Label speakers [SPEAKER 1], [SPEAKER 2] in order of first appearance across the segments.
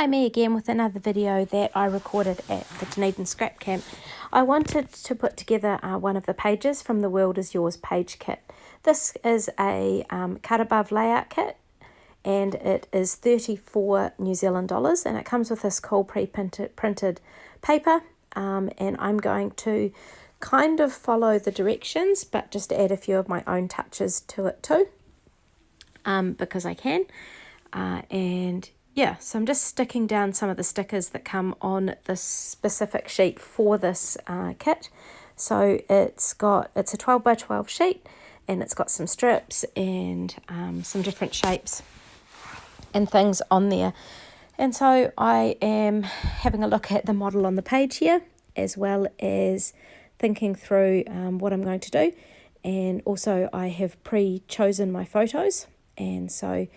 [SPEAKER 1] Hi, me again with another video that I recorded at the Dunedin Scrap Camp. I wanted to put together one of the pages from the World Is Yours page kit. This is a cut above layout kit and it is 34 New Zealand dollars, and it comes with this cool printed paper, and I'm going to kind of follow the directions but just add a few of my own touches to it too, because I can. And yeah, so I'm just sticking down some of the stickers that come on this specific sheet for this kit. So it's a 12 by 12 sheet, and it's got some strips and some different shapes and things on there. And so I am having a look at the model on the page here, as well as thinking through what I'm going to do. And also I have pre-chosen my photos, and so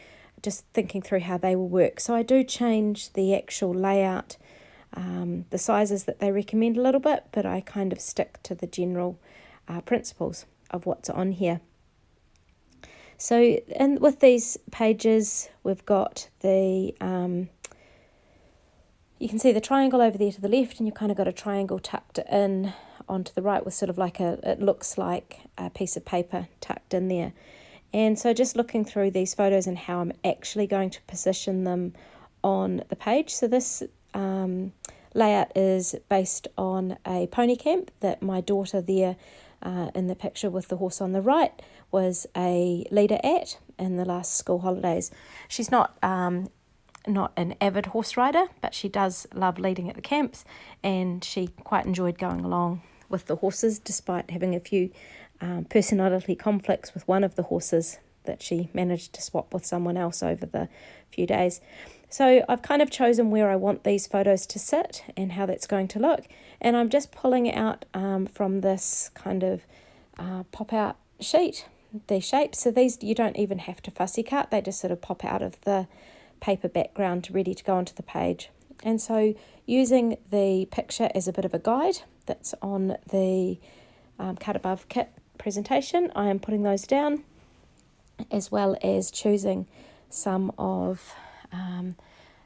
[SPEAKER 1] just thinking through how they will work. So I do change the actual layout, the sizes that they recommend a little bit, but I kind of stick to the general principles of what's on here. So and with these pages, we've got the, you can see the triangle over there to the left, and you've kind of got a triangle tucked in onto the right with sort of like it looks like a piece of paper tucked in there. And so just looking through these photos and how I'm actually going to position them on the page. So this layout is based on a pony camp that my daughter there in the picture with the horse on the right was a leader at in the last school holidays. She's not an avid horse rider, but she does love leading at the camps, and she quite enjoyed going along with the horses despite having a few personality conflicts with one of the horses that she managed to swap with someone else over the few days. So I've kind of chosen where I want these photos to sit and how that's going to look, and I'm just pulling it out from this kind of pop-out sheet, these shapes. So these you don't even have to fussy cut, they just sort of pop out of the paper background ready to go onto the page. And so using the picture as a bit of a guide that's on the cut above kit presentation, I am putting those down, as well as choosing some of,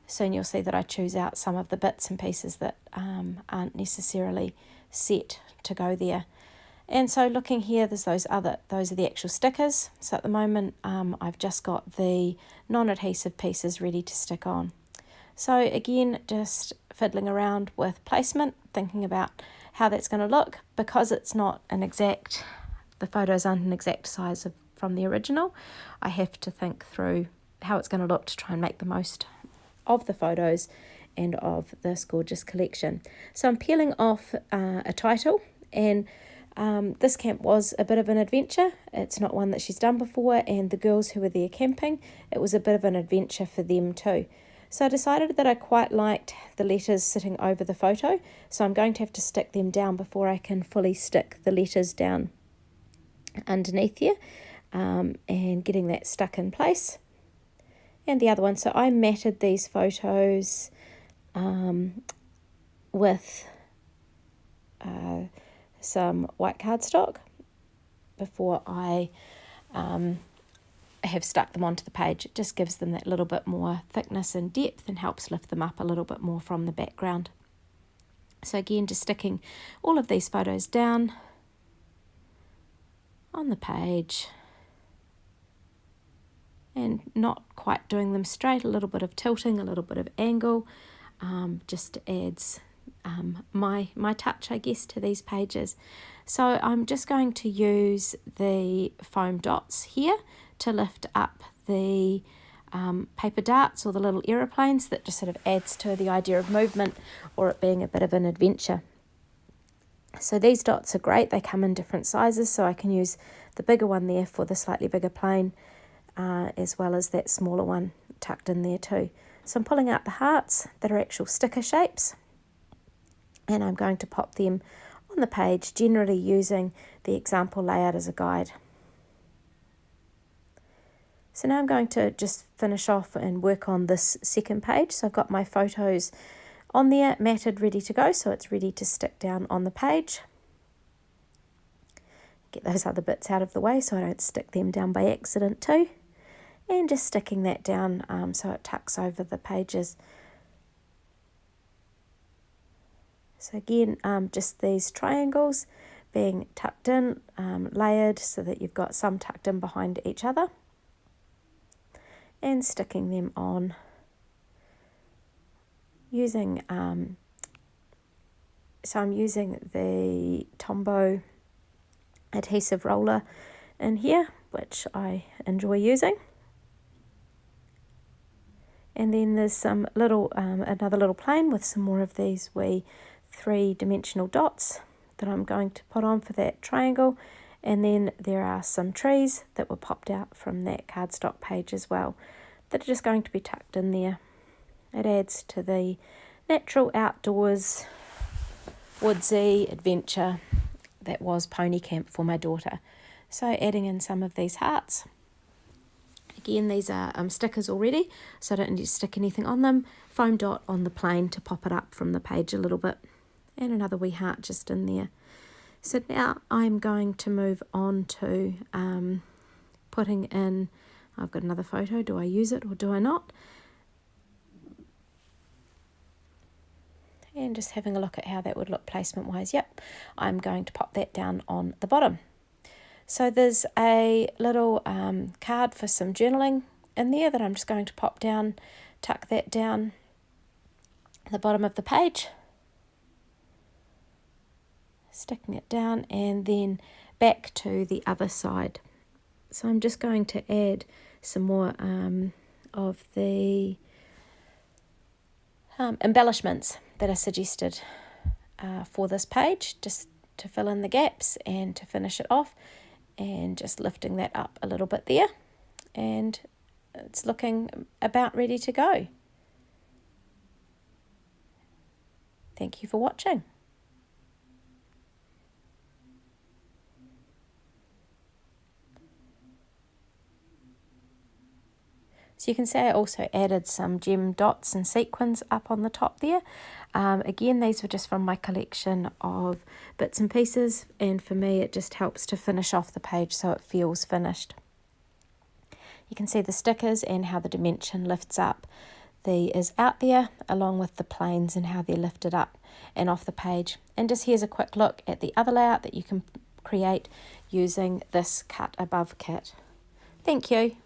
[SPEAKER 1] soon you'll see that I choose out some of the bits and pieces that aren't necessarily set to go there. And so looking here, those are the actual stickers. So at the moment I've just got the non-adhesive pieces ready to stick on. So again, just fiddling around with placement, thinking about how that's going to look. Because it's not the photos aren't an exact size from the original, I have to think through how it's going to look to try and make the most of the photos and of this gorgeous collection. So I'm peeling off a title, and this camp was a bit of an adventure. It's not one that she's done before, and the girls who were there camping, it was a bit of an adventure for them too. So I decided that I quite liked the letters sitting over the photo, so I'm going to have to stick them down before I can fully stick the letters down underneath here, and getting that stuck in place. And the other one, so I matted these photos with some white cardstock before I have stuck them onto the page. It just gives them that little bit more thickness and depth and helps lift them up a little bit more from the background. So again, just sticking all of these photos down on the page and not quite doing them straight, a little bit of tilting, a little bit of angle, just adds my touch, I guess, to these pages. So I'm just going to use the foam dots here to lift up the paper darts or the little aeroplanes. That just sort of adds to the idea of movement or it being a bit of an adventure. So these dots are great, they come in different sizes, so I can use the bigger one there for the slightly bigger plane, as well as that smaller one tucked in there too. So I'm pulling out the hearts that are actual sticker shapes, and I'm going to pop them on the page, generally using the example layout as a guide. So now I'm going to just finish off and work on this second page. So I've got my photos on there, matted, ready to go, so it's ready to stick down on the page. Get those other bits out of the way so I don't stick them down by accident too. And just sticking that down so it tucks over the pages So again, just these triangles being tucked in, layered so that you've got some tucked in behind each other, and sticking them on using, so I'm using the Tombow adhesive roller in here, which I enjoy using. And then there's some little, another little plane with some more of these wee 3-dimensional dots that I'm going to put on for that triangle. And then there are some trees that were popped out from that cardstock page as well that are just going to be tucked in there. It adds to the natural outdoors woodsy adventure that was pony camp for my daughter. So adding in some of these hearts. Again, these are stickers already, so I don't need to stick anything on them. Foam dot on the plane to pop it up from the page a little bit. And another wee heart just in there. So now I'm going to move on to putting in, I've got another photo, do I use it or do I not? And just having a look at how that would look placement wise. Yep, I'm going to pop that down on the bottom. So there's a little card for some journaling in there that I'm just going to pop down, tuck that down at the bottom of the page, sticking it down, and then back to the other side. So I'm just going to add some more of the embellishments that are suggested for this page, just to fill in the gaps and to finish it off. And just lifting that up a little bit there, and it's looking about ready to go. Thank you for watching. So you can see I also added some gem dots and sequins up on the top there. Again, these were just from my collection of bits and pieces, and for me it just helps to finish off the page so it feels finished. You can see the stickers and how the dimension lifts up the is out there, along with the planes and how they're lifted up and off the page. And just here's a quick look at the other layout that you can create using this cut above kit. Thank you.